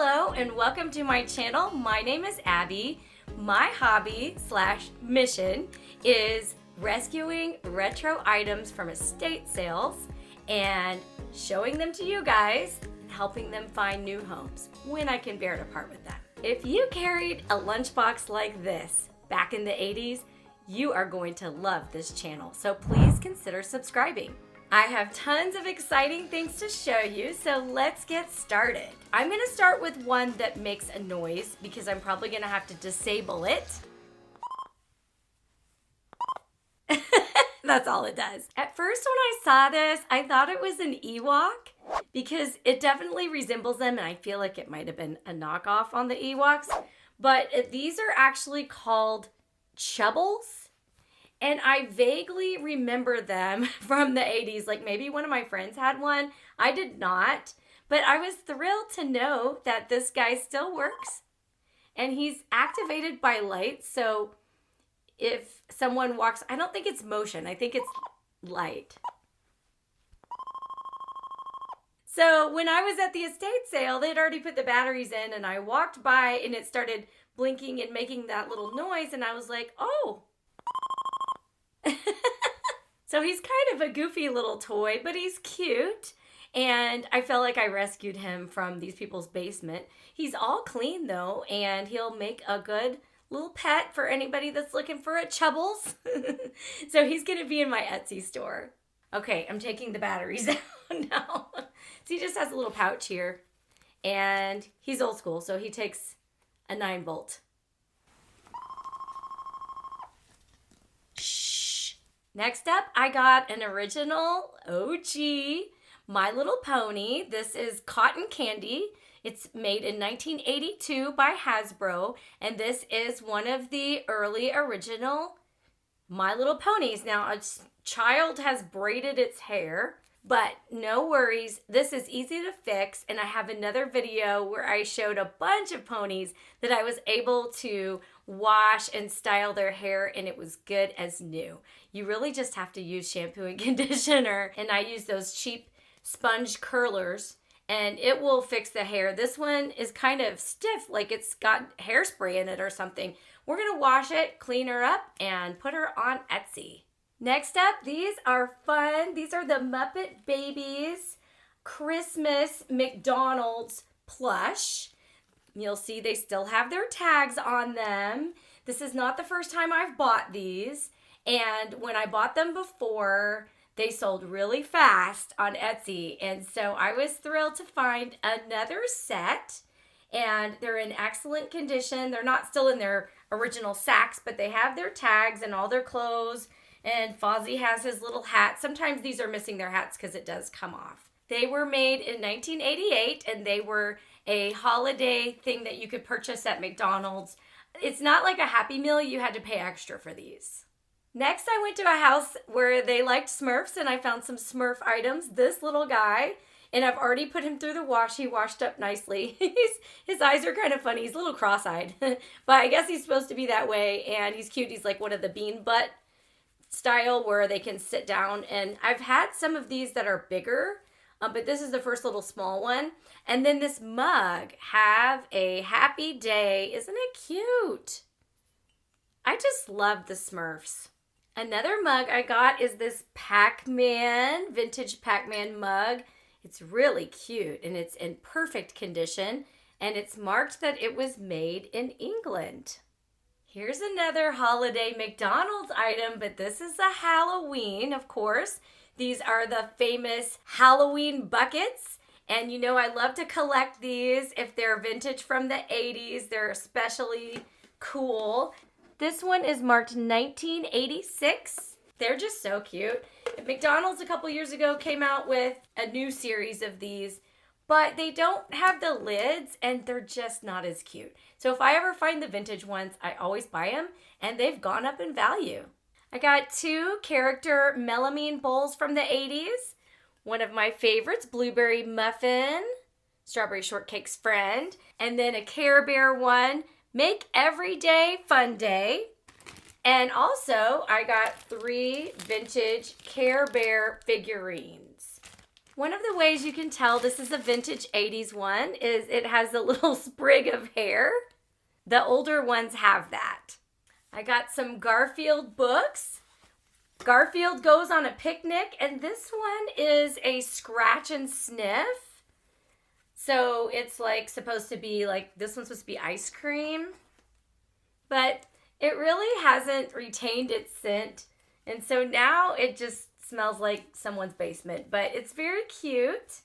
Hello and welcome to my channel. My name is Abby. My hobby / mission is rescuing retro items from estate sales and showing them to you guys, helping them find new homes when I can bear to part with them. If you carried a lunchbox like this back in the 80s, you are going to love this channel, so please consider subscribing. I have tons of exciting things to show you, so let's get started. I'm going to start with one that makes a noise because I'm probably going to have to disable it. That's all it does. At first when I saw this, I thought it was an Ewok because it definitely resembles them, and I feel like it might have been a knockoff on the Ewoks. But these are actually called Chubbles. And I vaguely remember them from the 80s. Like maybe one of my friends had one. I did not. But I was thrilled to know that this guy still works. And he's activated by light. So if someone walks, I don't think it's motion. I think it's light. So when I was at the estate sale, they'd already put the batteries in. And I walked by and it started blinking and making that little noise. And I was like, oh. So he's kind of a goofy little toy, but he's cute. And I felt like I rescued him from these people's basement. He's all clean though, and he'll make a good little pet for anybody that's looking for a Chubbles. So he's going to be in my Etsy store. Okay, I'm taking the batteries out now. So he just has a little pouch here. And he's old school, so he takes a 9-volt. Next up, I got an original OG My Little Pony. This is cotton candy. It's made in 1982 by Hasbro, and this is one of the early original My Little Ponies. Now, a child has braided its hair, but no worries. This is easy to fix, and I have another video where I showed a bunch of ponies that I was able to wash and style their hair, and it was good as new. You really just have to use shampoo and conditioner, and I use those cheap sponge curlers, and it will fix the hair. This one is kind of stiff, like it's got hairspray in it or something. We're gonna wash it, clean her up, and put her on Etsy. Next up, these are fun. These are the Muppet Babies Christmas McDonald's Plush. You'll see they still have their tags on them. This is not the first time I've bought these. And when I bought them before, they sold really fast on Etsy. And so I was thrilled to find another set. And they're in excellent condition. They're not still in their original sacks, but they have their tags and all their clothes. And Fozzie has his little hat. Sometimes these are missing their hats because it does come off. They were made in 1988, and they were a holiday thing that you could purchase at McDonald's. It's not like a Happy Meal. You had to pay extra for these. Next, I went to a house where they liked Smurfs, and I found some Smurf items. This little guy, and I've already put him through the wash. He washed up nicely. His eyes are kind of funny. He's a little cross-eyed, but I guess he's supposed to be that way, and he's cute. He's like one of the bean butt style where they can sit down, and I've had some of these that are bigger, but this is the first little small one. And then this mug, have a happy day. Isn't it cute? I just love the Smurfs. Another mug I got is this Pac Man, vintage Pac Man mug. It's really cute, and it's in perfect condition, and it's marked that it was made in England. Here's another holiday McDonald's item, but this is a Halloween, of course. These are the famous Halloween buckets. And you know I love to collect these. If they're vintage from the 80s, they're especially cool. This one is marked 1986. They're just so cute. McDonald's a couple years ago came out with a new series of these, but they don't have the lids, and they're just not as cute. So if I ever find the vintage ones, I always buy them, and they've gone up in value. I got 2 character melamine bowls from the 80s. One of my favorites, Blueberry Muffin, Strawberry Shortcake's friend, and then a Care Bear one, Make Every Day Fun Day. And also, I got 3 vintage Care Bear figurines. One of the ways you can tell this is a vintage 80s one is it has a little sprig of hair. The older ones have that. I got some Garfield books. Garfield Goes on a Picnic, and this one is a scratch and sniff. So it's like supposed to be like, this one's supposed to be ice cream, but it really hasn't retained its scent. And so now it just smells like someone's basement, but it's very cute.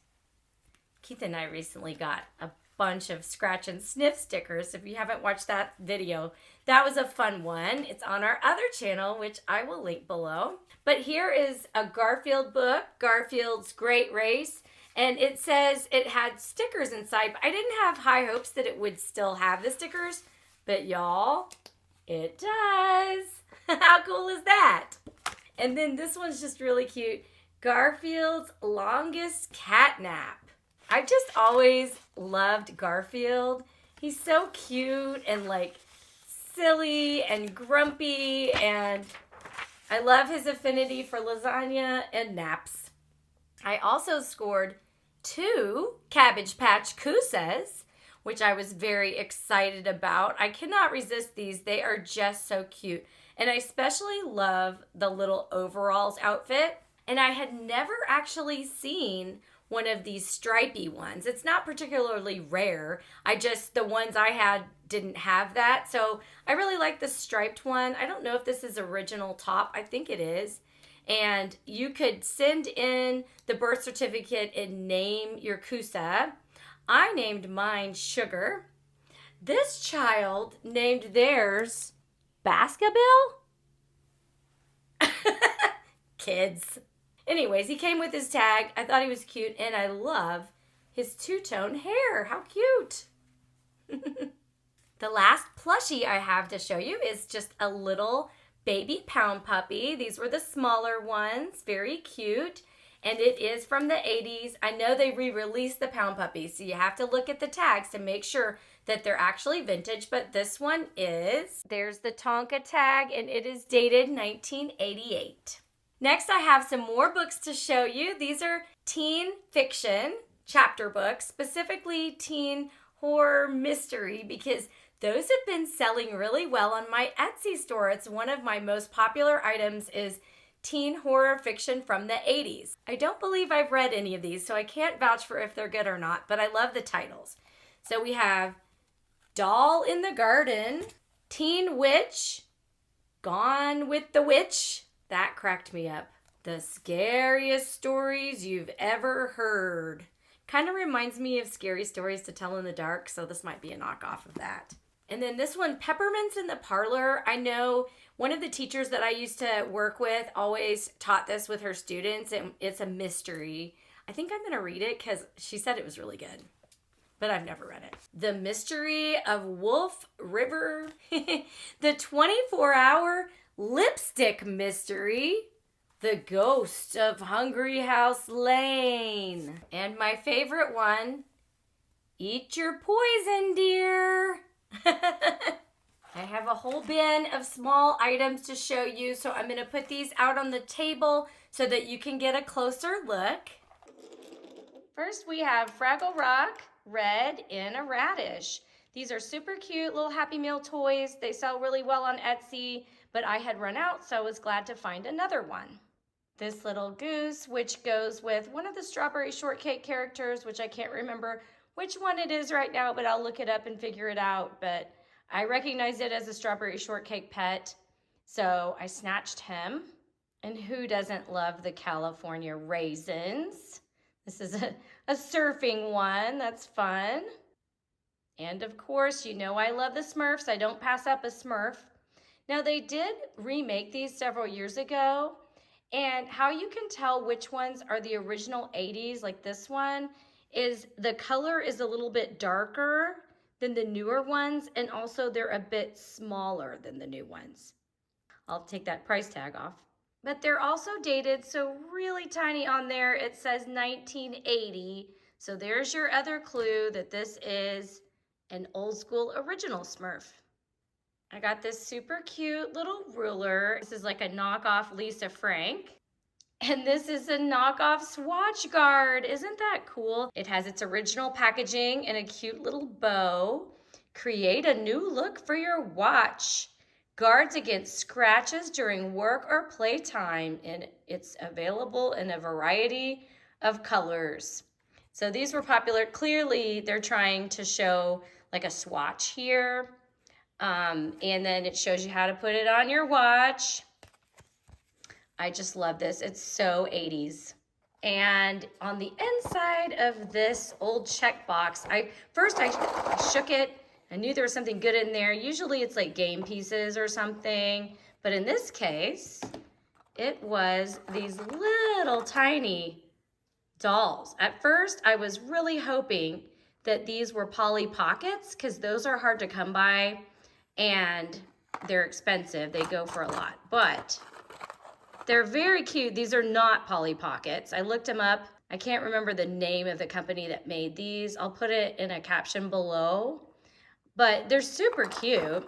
Keith and I recently got a bunch of scratch and sniff stickers. If you haven't watched that video, that was a fun one. It's on our other channel, which I will link below. But here is a Garfield book, Garfield's Great Race, and it says it had stickers inside, but I didn't have high hopes that it would still have the stickers, but y'all, it does. How cool is that? And then this one's just really cute. Garfield's Longest Cat Nap. I've just always loved Garfield. He's so cute and like silly and grumpy, and I love his affinity for lasagna and naps. I also scored 2 Cabbage Patch Koosas, which I was very excited about. I cannot resist these. They are just so cute. And I especially love the little overalls outfit. And I had never actually seen one of these stripy ones. It's not particularly rare. The ones I had didn't have that. So I really like the striped one. I don't know if this is original top. I think it is. And you could send in the birth certificate and name your Koosa. I named mine Sugar. This child named theirs Baskerville? Kids. Anyways, he came with his tag. I thought he was cute, and I love his two-tone hair. How cute. The last plushie I have to show you is just a little baby pound puppy. These were the smaller ones. Very cute. And it is from the 80s. I know they re-released the pound puppies, so you have to look at the tags to make sure that they're actually vintage, but this one is. There's the Tonka tag, and it is dated 1988. Next, I have some more books to show you. These are teen fiction chapter books, specifically teen horror mystery, because those have been selling really well on my Etsy store. It's one of my most popular items is teen horror fiction from the 80s. I don't believe I've read any of these, so I can't vouch for if they're good or not, but I love the titles. So we have Doll in the Garden, Teen Witch, Gone with the Witch. That cracked me up. The Scariest Stories You've Ever Heard. Kind of reminds me of Scary Stories to Tell in the Dark, so this might be a knockoff of that. And then this one, Peppermints in the Parlor. I know one of the teachers that I used to work with always taught this with her students, and it's a mystery. I think I'm going to read it because she said it was really good, but I've never read it. The Mystery of Wolf River. The 24-Hour Lipstick Mystery. The Ghost of Hungry House Lane. And my favorite one, Eat Your Poison, Dear. I have a whole bin of small items to show you, so I'm going to put these out on the table so that you can get a closer look. First, we have Fraggle Rock Red in a Radish. These are super cute little Happy Meal toys. They sell really well on Etsy, but I had run out, so I was glad to find another one. This little goose, which goes with one of the Strawberry Shortcake characters, which I can't remember which one it is right now, but I'll look it up and figure it out. But I recognized it as a Strawberry Shortcake pet, so I snatched him. And who doesn't love the California Raisins? This is a surfing one. That's fun. And of course, you know I love the Smurfs. I don't pass up a Smurf. Now, they did remake these several years ago, and how you can tell which ones are the original 80s, like this one, is the color is a little bit darker than the newer ones, and also they're a bit smaller than the new ones. I'll take that price tag off. But they're also dated, so really tiny on there. It says 1980, so there's your other clue that this is an old school original Smurf. I got this super cute little ruler. This is like a knockoff Lisa Frank. And this is a knockoff Swatch guard. Isn't that cool? It has its original packaging and a cute little bow. Create a new look for your watch. Guards against scratches during work or playtime. And it's available in a variety of colors. So these were popular. Clearly, they're trying to show like a swatch here. And then it shows you how to put it on your watch. I just love this. It's so 80s. And on the inside of this old check box, I shook it. I knew there was something good in there. Usually it's like game pieces or something. But in this case, it was these little tiny dolls. At first, I was really hoping that these were Polly Pockets because those are hard to come by and they're expensive. They go for a lot. But they're very cute. These are not Polly Pockets. I looked them up. I can't remember the name of the company that made these. I'll put it in a caption below. But they're super cute.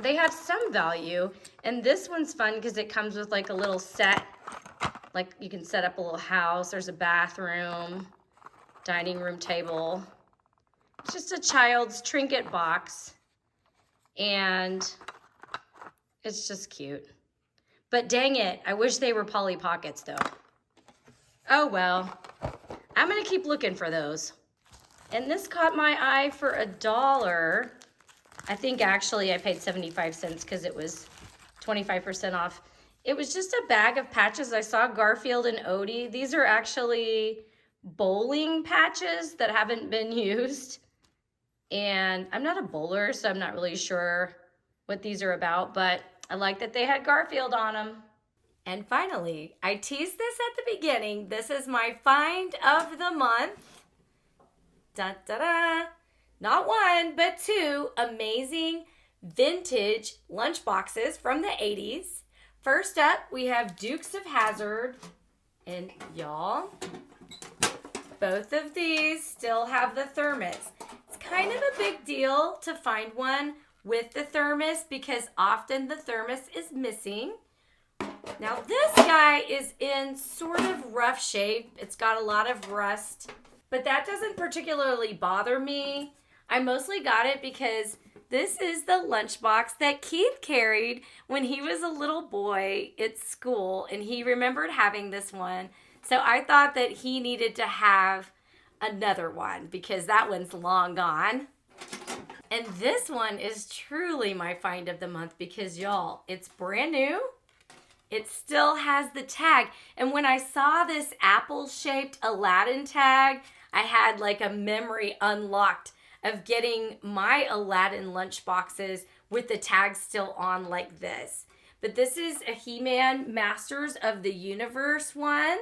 They have some value. And this one's fun because it comes with like a little set. Like you can set up a little house. There's a bathroom, dining room table. It's just a child's trinket box. And it's just cute. But dang it, I wish they were Polly Pockets though. Oh well, I'm gonna keep looking for those. And this caught my eye for $1. I think actually I paid 75 cents because it was 25% off. It was just a bag of patches. I saw Garfield and Odie. These are actually bowling patches that haven't been used. And I'm not a bowler, so I'm not really sure what these are about, but I like that they had Garfield on them. And finally, I teased this at the beginning. This is my find of the month. Dun, da, da. Not one, but two amazing vintage lunchboxes from the 80s. First up, we have Dukes of Hazzard. And y'all, both of these still have the thermos. It's kind of a big deal to find one with the thermos because often the thermos is missing. Now this guy is in sort of rough shape. It's got a lot of rust, but that doesn't particularly bother me. I mostly got it because this is the lunchbox that Keith carried when he was a little boy at school, and he remembered having this one. So I thought that he needed to have another one because that one's long gone. And this one is truly my find of the month because y'all, it's brand new. It still has the tag. And when I saw this apple-shaped Aladdin tag, I had like a memory unlocked of getting my Aladdin lunchboxes with the tag still on like this. But this is a He-Man Masters of the Universe one.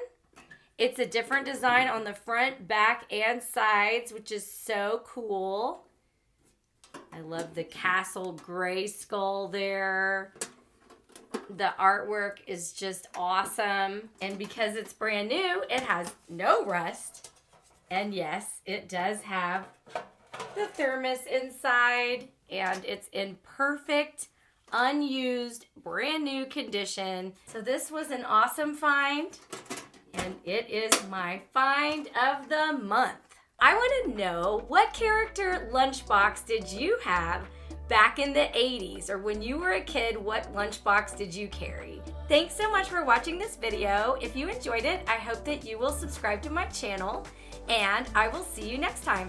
It's a different design on the front, back, and sides, which is so cool. I love the castle gray skull there. The artwork is just awesome. And because it's brand new, it has no rust. And yes, it does have the thermos inside. And it's in perfect, unused, brand new condition. So this was an awesome find. And it is my find of the month. I want to know, what character lunchbox did you have back in the 80s? Or when you were a kid, what lunchbox did you carry? Thanks so much for watching this video. If you enjoyed it, I hope that you will subscribe to my channel, and I will see you next time.